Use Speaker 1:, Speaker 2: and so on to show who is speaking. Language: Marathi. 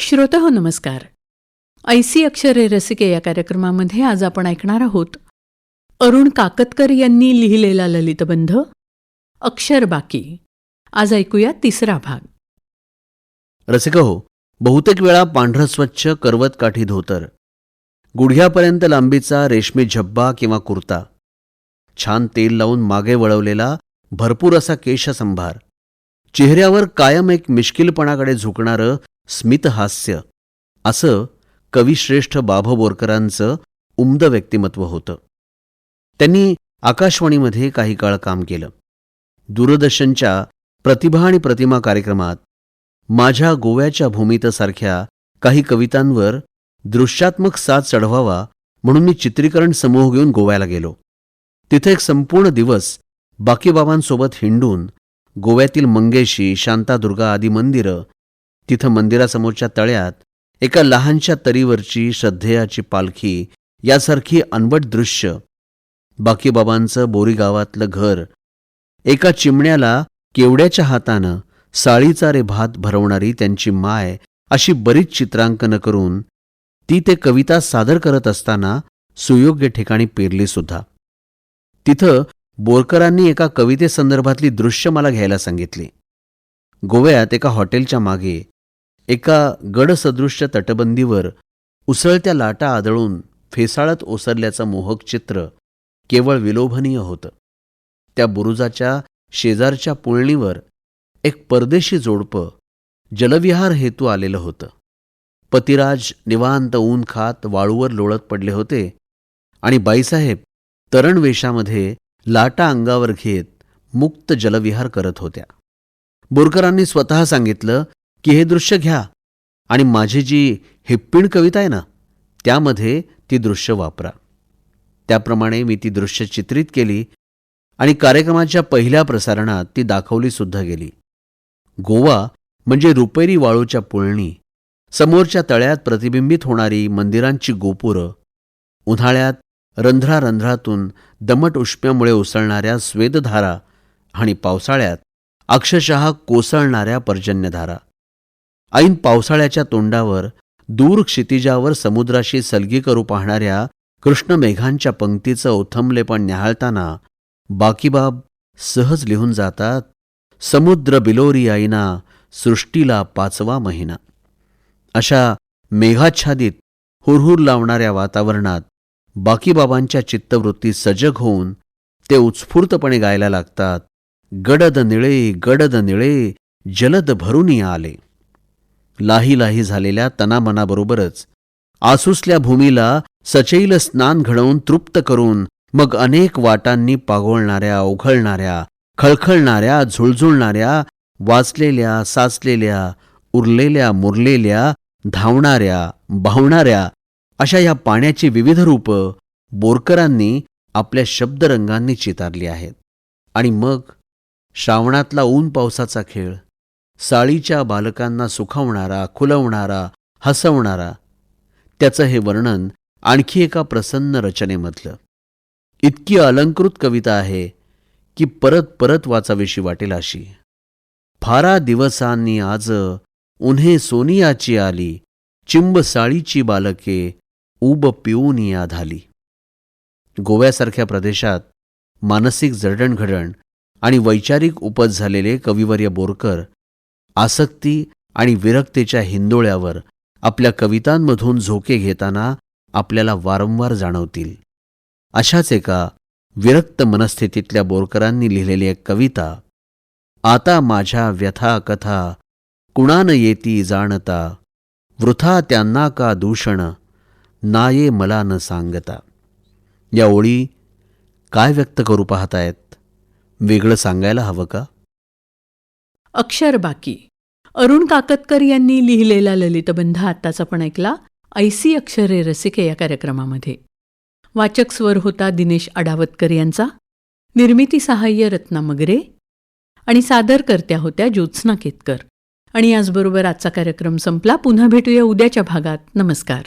Speaker 1: श्रोतहो नमस्कार. ऐसी अक्षरे रसिके या कार्यक्रमामध्ये आज आपण ऐकणार आहोत अरुण काकतकर यांनी लिहिलेला ललितबंध अक्षर बाकी. आज ऐकूया तिसरा भाग.
Speaker 2: रसिकहो, बहुतेक वेळा पांढरं स्वच्छ करवत काठी धोतर, गुडघ्यापर्यंत लांबीचा रेशमी झब्बा किंवा कुर्ता, छान तेल लावून मागे वळवलेला भरपूर असा केशसंभार, चेहऱ्यावर कायम एक मिश्किलपणाकडे झुकणारं स्मितहास्य, असं कविश्रेष्ठ बाभ बोरकरांचं उमदं व्यक्तिमत्व होतं. त्यांनी आकाशवाणीमध्ये काही काळ काम केलं. दूरदर्शनच्या प्रतिभा आणि प्रतिमा कार्यक्रमात माझ्या गोव्याच्या भूमीत सारख्या काही कवितांवर दृश्यात्मक साज चढवावा म्हणून मी चित्रीकरण समूह घेऊन गोव्याला गेलो. तिथे एक संपूर्ण दिवस बाकीबाबांसोबत हिंडून गोव्यातील मंगेशी, शांतादुर्गा आदी मंदिरं, तिथं मंदिरासमोरच्या तळ्यात एका लहानशा तरीवरची श्रद्धेयाची पालखी यासारखी अनवट दृश्य, बाकीबाबांचं बोरी गावातलं घर, एका चिमण्याला केवड्याच्या हातानं साळीचा रे भात भरवणारी त्यांची माय, अशी बरीच चित्रांकनं करून ती ते कविता सादर करत असताना सुयोग्य ठिकाणी पेरलीसुद्धा. तिथं बोरकरांनी एका कवितेसंदर्भातली दृश्य मला घ्यायला सांगितली. गोव्यात एका हॉटेलच्या मागे एका गडसदृश्य तटबंदीवर उसळत्या लाटा आदळून फेसाळत ओसरल्याचं मोहक चित्र केवळ विलोभनीय होतं. त्या बुरुजाच्या शेजारच्या पुळणीवर एक परदेशी जोडपं जलविहार हेतू आलेलं होतं. पतिराज निवांत ऊन खात वाळूवर लोळत पडले होते आणि बाईसाहेब तरण वेशामध्ये लाटा अंगावर घेत मुक्त जलविहार करत होत्या. बोरकरांनी स्वतः सांगितलं की हे दृश्य घ्या आणि माझी जी हिप्पीण कविता आहे ना, त्यामध्ये ती दृश्य वापरा. त्याप्रमाणे मी ती दृश्य चित्रित केली आणि कार्यक्रमाच्या पहिल्या प्रसारणात ती दाखवली सुद्धा गेली. गोवा म्हणजे रुपेरी वाळूच्या पुळणी, समोरच्या तळ्यात प्रतिबिंबित होणारी मंदिरांची गोपुरं, उन्हाळ्यात रंध्रारंध्रातून दमट उष्म्यामुळे उसळणाऱ्या स्वेदधारा आणि पावसाळ्यात अक्षरशः कोसळणाऱ्या पर्जन्यधारा. ऐन पावसाळ्याच्या तोंडावर दूर क्षितिजावर समुद्राशी सलगी करू पाहणाऱ्या कृष्णमेघांच्या पंक्तीचं ओथंबलेपण न्याहाळताना बाकीबाब सहज लिहून जातात, समुद्र बिलोरी आईना सृष्टीला 5वा महिना. अशा मेघाच्छादित हुरहुर लावणाऱ्या वातावरणात बाकीबाबांच्या चित्तवृत्ती सजग होऊन ते उत्स्फूर्तपणे गायला लागतात, गडद निळे जलद भरूनी आले. लाही लाही झालेल्या तनामनाबरोबरच आसुसल्या भूमीला सचैल स्नान घडवून तृप्त करून मग अनेक वाटांनी पागोळणाऱ्या, ओघळणाऱ्या, खळखळणाऱ्या, झुळझुळणाऱ्या, वाचलेल्या, साचलेल्या, उरलेल्या, मुरलेल्या, धावणाऱ्या, बावणाऱ्या अशा या पाण्याची विविध रूपं बोरकरांनी आपल्या शब्दरंगांनी चितारली आहेत. आणि मग श्रावणातला ऊन पावसाचा खेळ, साळीच्या बालकांना सुखावणारा, खुलवणारा, हसवणारा, त्याचं हे वर्णन आणखी एका प्रसन्न रचनेमधलं. इतकी अलंकृत कविता आहे की परत परत वाचावीशी वाटेल अशी. फारा दिवसांनी आज उन्हे सोनियाची आली, चिंब साळीची बालके ऊब पिऊन या धाली. गोव्यासारख्या प्रदेशात मानसिक जडणघडण आणि वैचारिक उपज झालेले कविवर्य बोरकर आसक्ती आणि विरक्तीच्या हिंदोळ्यावर आपल्या कवितांमधून झोके घेताना आपल्याला वारंवार जाणवतील. अशाच एका विरक्त मनस्थितीतल्या बोरकरांनी लिहिलेली एक कविता, आता माझ्या व्यथा कथा कुणान येती जाणता, वृथा त्यांना का दूषण नाये मला न सांगता. या ओळी काय व्यक्त करू पाहतायत? वेगळं सांगायला हवं का?
Speaker 1: अक्षर बाकी. अरुण काकतकर यांनी लिहिलेला ललितबंध आत्ताच आपण ऐकला ऐसी अक्षरे रसिके या कार्यक्रमामध्ये. वाचक स्वर होता दिनेश अडावतकर यांचा, निर्मिती सहाय्य रत्ना मगरे आणि सादरकर्त्या होत्या ज्योत्स्ना केतकर. आणि याचबरोबर आजचा कार्यक्रम संपला. पुन्हा भेटूया उद्याच्या भागात. नमस्कार.